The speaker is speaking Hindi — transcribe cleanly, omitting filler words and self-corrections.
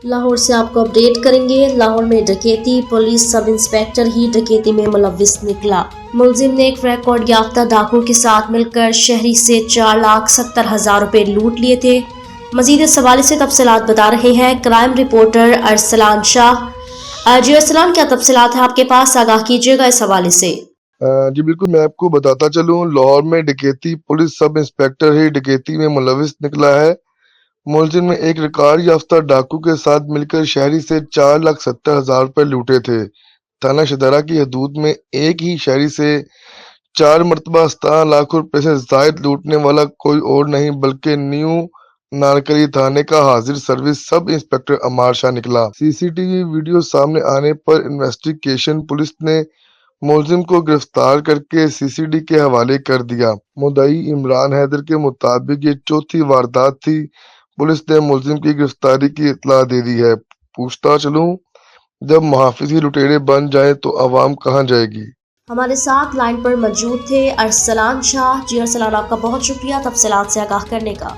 लाहौर से आपको अपडेट करेंगे। लाहौर में डकैती, पुलिस सब इंस्पेक्टर ही डकैती में मुलविस निकला। मुलजिम ने एक रिकॉर्ड याफ्ता डाकू के साथ मिलकर शहरी से 4,70,000 रुपए लूट लिए थे। मजीद इस हवाले से तफसीलात बता रहे हैं क्राइम रिपोर्टर अरसलान शाह। जी अरसलान, क्या तफसीलात है आपके पास, आगाह कीजिएगा इस हवाले से। जी बिल्कुल, मैं आपको बताता चलूं। लाहौर में डकैती, पुलिस सब इंस्पेक्टर ही डकैती में मुलविस निकला है। मुलजिम ने एक रिकॉर्ड याफ्ता डाकू के साथ मिलकर शहरी से 4,70,000 रुपए लूटे थे। थाना शदरा की हदूद में एक ही शहरी से 4 मरतबा 17 लाख रुपए से जायद लूटने वाला कोई और नहीं बल्कि न्यू नारकली थाने का हाजिर सर्विस सब इंस्पेक्टर अमार शाह निकला। सीसीटीवी वीडियो सामने आने पर इन्वेस्टिगेशन पुलिस ने मुलजिम को गिरफ्तार करके सीसीडी के हवाले कर दिया। मुद्दई इमरान हैदर के मुताबिक ये चौथी वारदात थी। पुलिस ने मुलजिम की गिरफ्तारी की इत्तला दे दी है। पूछता चलूं, जब मुहाफिज ही लुटेरे बन जाए तो आवाम कहां जाएगी। हमारे साथ लाइन पर मौजूद थे अरसलान शाह। जी अरसलान, आपका बहुत शुक्रिया तफसीलात से आगाह करने का।